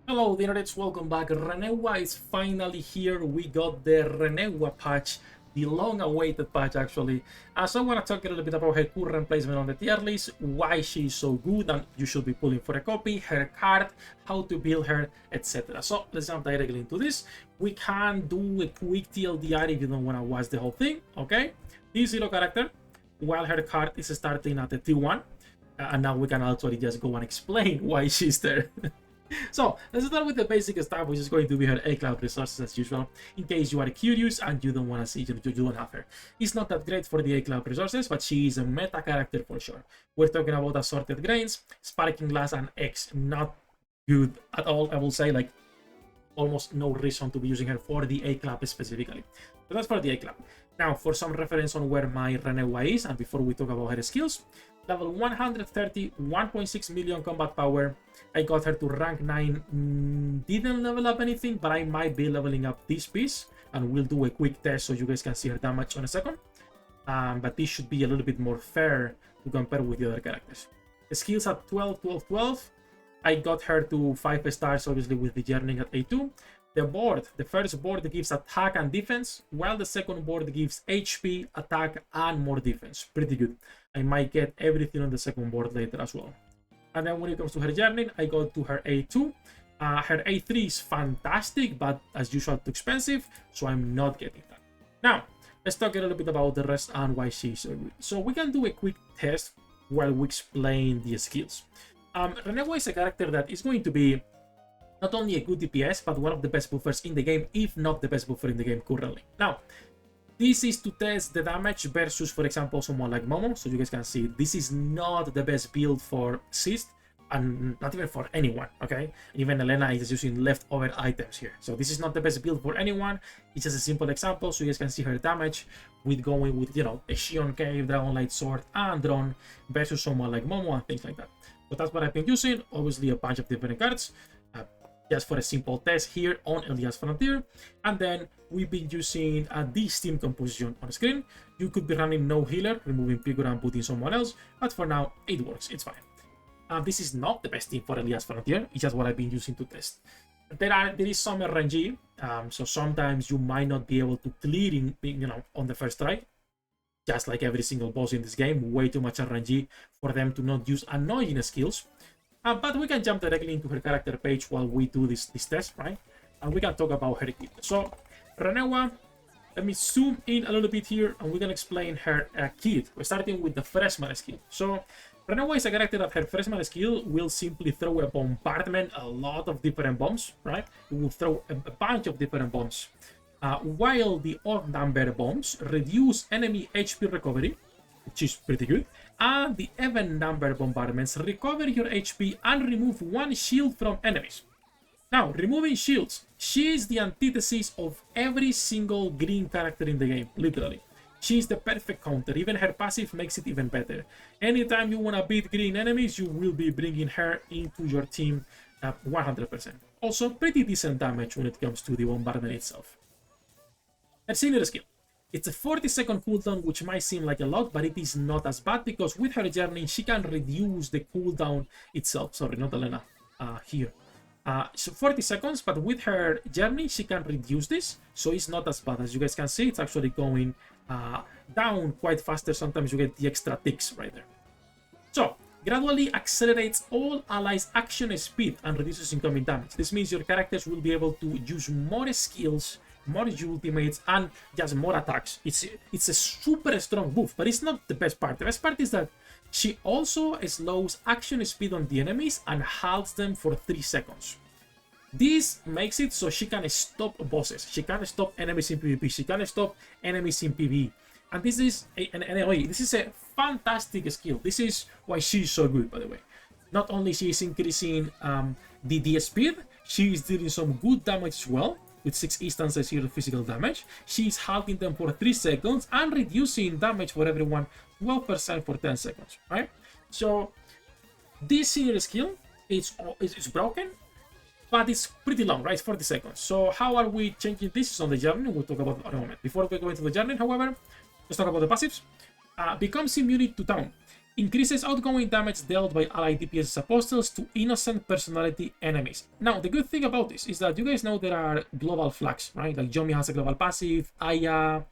Hello, the internets, welcome back. Renewa is finally here. We got the Renewa patch, the long-awaited patch actually. So I want to talk a little bit about her current placement on the tier list, why she's so good and you should be pulling for a copy, her card, how to build her, etc. So let's jump directly into this. We can do a quick TLDR if you don't want to watch the whole thing, okay? This zero character, while her card is starting at the T1, and now we can actually just go and explain why she's there. So let's start with the basic stuff, which is going to be her A-Cloud resources as usual, in case you are curious and you don't want to see, you don't have her. It's not that great for the A-Cloud resources, but she is a meta character for sure. We're talking about assorted grains, sparking glass, and X. Not good at all, I will say, like almost no reason to be using her for the A-Club specifically. So that's for the A-Club. Now, for some reference on where my Renewa is, and before we talk about her skills, level 130, 1.6 million combat power. I got her to rank 9. Didn't level up anything, but I might be leveling up this piece, and we'll do a quick test so you guys can see her damage on a second. But this should be a little bit more fair to compare with the other characters. The skills at 12, 12, 12. I got her to 5 stars, obviously, with the Yearning at A2. The first board gives attack and defense, while the second board gives HP, attack, and more defense. Pretty good. I might get everything on the second board later as well. And then when it comes to her Yearning, I go to her A2. Her A3 is fantastic, but as usual, too expensive, so I'm not getting that. Now, let's talk a little bit about the rest and why she's so good. So we can do a quick test while we explain the skills. Renewa is a character that is going to be not only a good DPS, but one of the best buffers in the game, if not the best buffer in the game currently. Now, this is to test the damage versus, for example, someone like Momo. So you guys can see this is not the best build for Assist, and not even for anyone, okay? Even Elena is using leftover items here. So this is not the best build for anyone. It's just a simple example, so you guys can see her damage with going with, you know, a Shion Cave, Dragonlight Sword, and Drone versus someone like Momo and things like that. So that's what I've been using. Obviously, a bunch of different cards. Just for a simple test here on Elias Frontier. And then we've been using this team composition on screen. You could be running no healer, removing Figure and putting someone else, but for now it works, it's fine. This is not the best team for Elias Frontier, it's just what I've been using to test. There is some RNG, so sometimes you might not be able to clear in, you know, on the first try. Just like every single boss in this game, way too much RNG for them to not use annoying skills. But we can jump directly into her character page while we do this test, right? And we can talk about her equipment. So, Renewa, let me zoom in a little bit here and we can explain her kit. We're starting with the freshman skill. So, Renewa is a character that her freshman skill will simply throw a bombardment, a lot of different bombs, right? It will throw a bunch of different bombs. While the odd number bombs reduce enemy HP recovery, which is pretty good, and the even number bombardments recover your HP and remove 1 shield from enemies. Now, removing shields, she is the antithesis of every single green character in the game, literally. She is the perfect counter, even her passive makes it even better. Anytime you want to beat green enemies, you will be bringing her into your team 100%. Also, pretty decent damage when it comes to the bombardment itself. Her senior skill. It's a 40-second cooldown, which might seem like a lot, but it is not as bad because with her Yearning, she can reduce the cooldown itself. Sorry, not Elena. Here. So 40 seconds, but with her Yearning, she can reduce this, so it's not as bad. As you guys can see, it's actually going down quite faster. Sometimes you get the extra ticks right there. So, gradually accelerates all allies' action speed and reduces incoming damage. This means your characters will be able to use more skills, more ultimates, and just more attacks. It's a super strong buff, but it's not the best part. The best part is that she also slows action speed on the enemies and halts them for 3 seconds. This makes it so she can stop bosses. She can stop enemies in PvP. She can stop enemies in PvE. And this is a fantastic skill. This is why she's so good, by the way. Not only she is increasing the speed, she is dealing some good damage as well. With 6 instances here of physical damage, she is halting them for 3 seconds and reducing damage for everyone 12% for 10 seconds, right? So this senior skill is broken, but it's pretty long, right? It's 40 seconds. So how are we changing this on the Yearning? We'll talk about it in a moment. Before we go into the Yearning, however, let's talk about the passives. Becomes immune to down. Increases outgoing damage dealt by allied DPS apostles to innocent personality enemies. Now, the good thing about this is that you guys know there are global flags, right? Like Yomi has a global passive, Aya,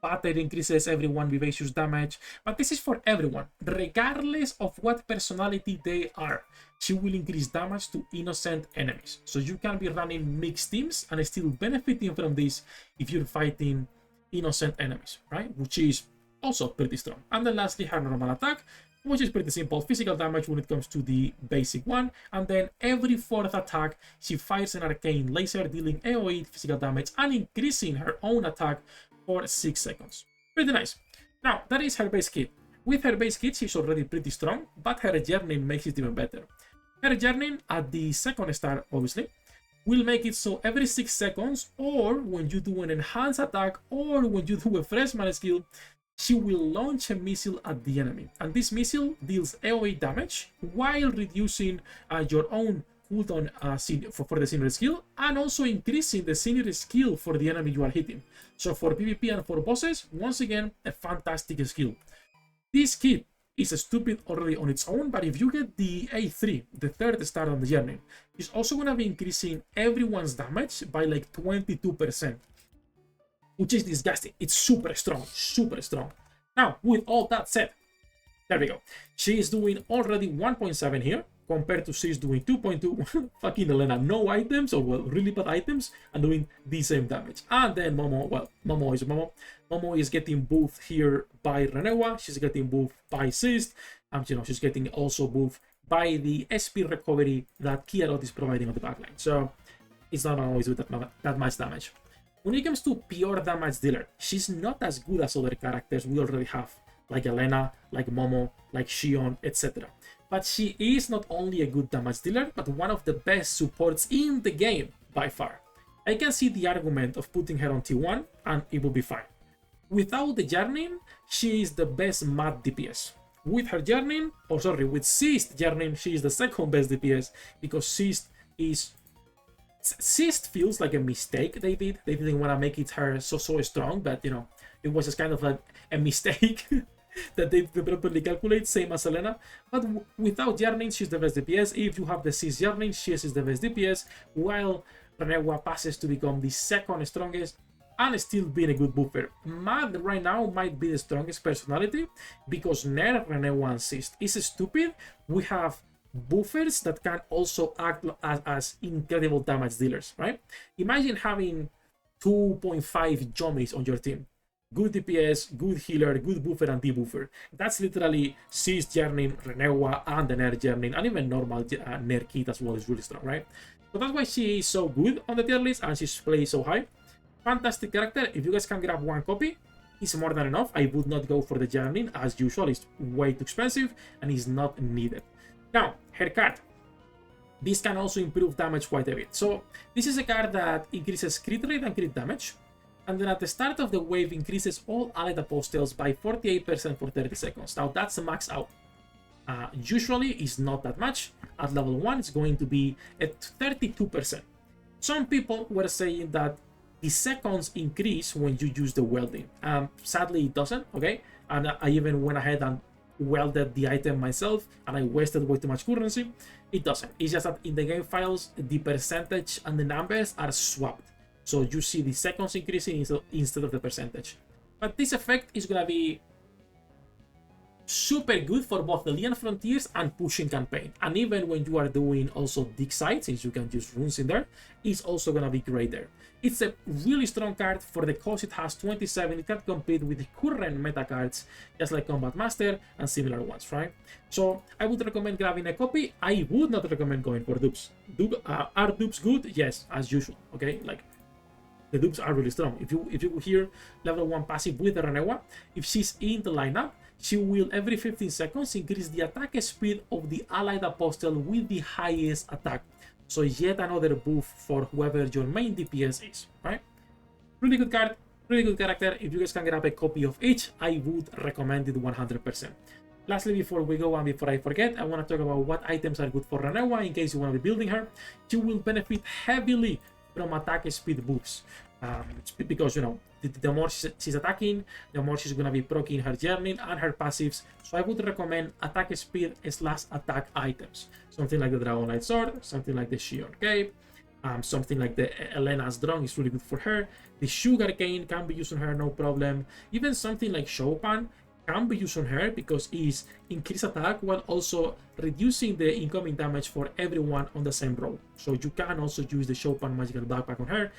Pater increases everyone vivacious damage, but this is for everyone, regardless of what personality they are. She will increase damage to innocent enemies. So you can be running mixed teams and still benefiting from this if you're fighting innocent enemies, right? Which is also pretty strong. And then lastly, her normal attack, which is pretty simple. Physical damage when it comes to the basic one. And then every fourth attack, she fires an arcane laser, dealing AoE physical damage and increasing her own attack for 6 seconds. Pretty nice. Now, that is her base kit. With her base kit, she's already pretty strong, but her Yearning makes it even better. Her Yearning at the second star, obviously, will make it so every 6 seconds, or when you do an enhanced attack, or when you do a freshman skill, she will launch a missile at the enemy. And this missile deals AoE damage while reducing your own cooldown for the senior skill, and also increasing the senior skill for the enemy you are hitting. So for PvP and for bosses, once again, a fantastic skill. This kit is stupid already on its own, but if you get the A3, the third star on the Yearning, it's also going to be increasing everyone's damage by like 22%, which is disgusting. It's super strong, super strong. Now, with all that said, there we go. She is doing already 1.7 here, compared to she's doing 2.2. Fucking Elena, no items, or well, really bad items, and doing the same damage. And then Momo, well, Momo is Momo. Momo is getting buffed here by Renewa. She's getting buffed by Sist. And you know, she's getting also buffed by the SP recovery that Kiarot is providing on the backline. So it's not always with that much damage. When it comes to pure damage dealer, she's not as good as other characters we already have, like Elena, like Momo, like Shion, etc. But she is not only a good damage dealer, but one of the best supports in the game, by far. I can see the argument of putting her on T1, and it will be fine. Without the Yearning, she is the best mad DPS. With her Yearning, with Sist Yearning, she is the second best DPS, because Sist feels like a mistake they did. They didn't want to make it her so strong, but you know, it was just kind of like a mistake that they properly calculate, same as Elena. But without Yearning, she's the best DPS. If you have the Sist Yearning, she is the best DPS, while Renewa passes to become the second strongest and still being a good buffer. Mad right now might be the strongest personality, because Ner, Renewa, and Sist is stupid. We have buffers that can also act as incredible damage dealers, right? Imagine having 2.5 Jomis on your team. Good DPS, good healer, good buffer, and debuffer. That's literally Sist Yearning, Renewa, and the Ner Yearning, and even normal Ner kit as well is really strong, right? So that's why she is so good on the tier list, and she's played so high. Fantastic character. If you guys can grab one copy, it's more than enough. I would not go for the Yearning as usual. It's way too expensive and is not needed. Now, her card. This can also improve damage quite a bit. So this is a card that increases crit rate and crit damage, and then at the start of the wave increases all allied apostles by 48% for 30 seconds. Now that's a max out. Usually it's not that much. At level 1 it's going to be at 32%. Some people were saying that the seconds increase when you use the welding. Sadly it doesn't, okay? And I even went ahead and welded the item myself, and I wasted way too much currency. It doesn't. It's just that in the game files, the percentage and the numbers are swapped. So you see the seconds increasing instead of the percentage. But this effect is gonna be super good for both the Lian Frontiers and pushing campaign. And even when you are doing also dig sites, since you can use runes in there, it's also gonna be great there. It's a really strong card for the cost it has 27. It can compete with the current meta cards, just like Combat Master and similar ones, right? So I would recommend grabbing a copy. I would not recommend going for dupes. Are dupes good? Yes, as usual, okay? Like, the dupes are really strong. If you hear level 1 passive with the Renewa, if she's in the lineup, she will every 15 seconds increase the attack speed of the allied apostle with the highest attack. So yet another buff for whoever your main DPS is, right? Really good card, really good character. If you guys can grab a copy of each, I would recommend it 100%. Lastly, before we go and before I forget, I want to talk about what items are good for Renewa in case you want to be building her. She will benefit heavily from attack speed boosts. Because, you know, the more she's attacking, the more she's going to be proccing her Yearning and her passives. So I would recommend attack speed / attack items. Something like the Dragon Knight Sword, something like the Shion Cape, something like the Elena's Drone is really good for her. The Sugar Cane can be used on her, no problem. Even something like Chopin can be used on her because it's increased attack while also reducing the incoming damage for everyone on the same row. So you can also use the Chopin Magical Backpack on her.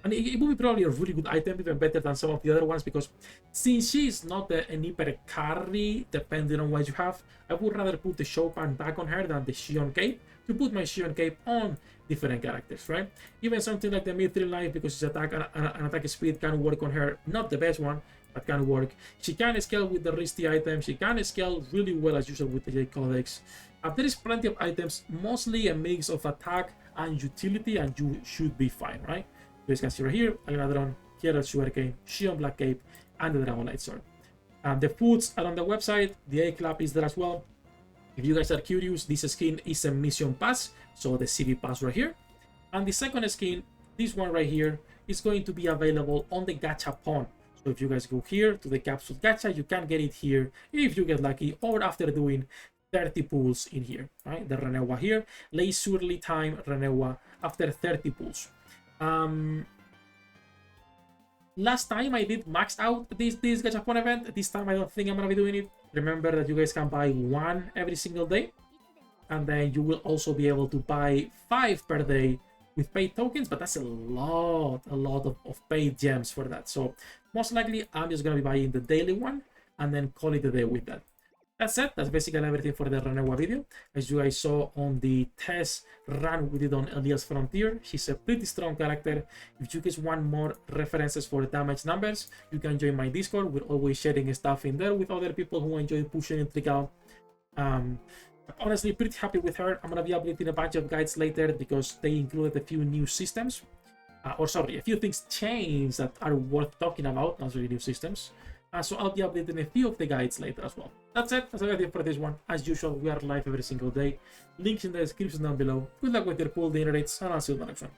And it will be probably a really good item, even better than some of the other ones, because since she is not an hyper carry, depending on what you have, I would rather put the Chopin back on her than the Shion Cape, to put my Shion Cape on different characters, right? Even something like the Mithril Knife, because his attack and attack speed can work on her, not the best one, but can work. She can scale with the risky items, she can scale really well as usual with the J Codex. There is plenty of items, mostly a mix of attack and utility, and you should be fine, right? You guys can see right here, Agnadron, Kierel Sugarcane, Shion Black Cape, and the Dragon Knight Sword. The foods are on the website, the A-Club is there as well. If you guys are curious, this skin is a mission pass, so the CB pass right here. And the second skin, this one right here, is going to be available on the Gachapon. So if you guys go here to the Capsule Gacha, you can get it here if you get lucky, or after doing 30 pulls in here, right? The Renewa here, leisurely time Renewa after 30 pulls. Last time I did max out this Gachapon event. This time I don't think I'm gonna be doing it. Remember that you guys can buy 1 every single day, and then you will also be able to buy 5 per day with paid tokens, but that's a lot of paid gems for that. So most likely I'm just gonna be buying the daily one and then call it a day with that. That's it. That's basically everything for the Renewa video. As you guys saw on the test run we did on Elias Frontier, she's a pretty strong character. If you guys want more references for damage numbers, you can join my Discord. We're always sharing stuff in there with other people who enjoy pushing in Trickcal. Honestly, pretty happy with her. I'm gonna be updating a bunch of guides later because they included a few new systems. A few things changed that are worth talking about, not really new systems. So I'll be updating a few of the guides later as well. That's it. That's everything for this one. As usual, we are live every single day. Links in the description down below. Good luck with your pool, the rates, and I'll see you in the next one.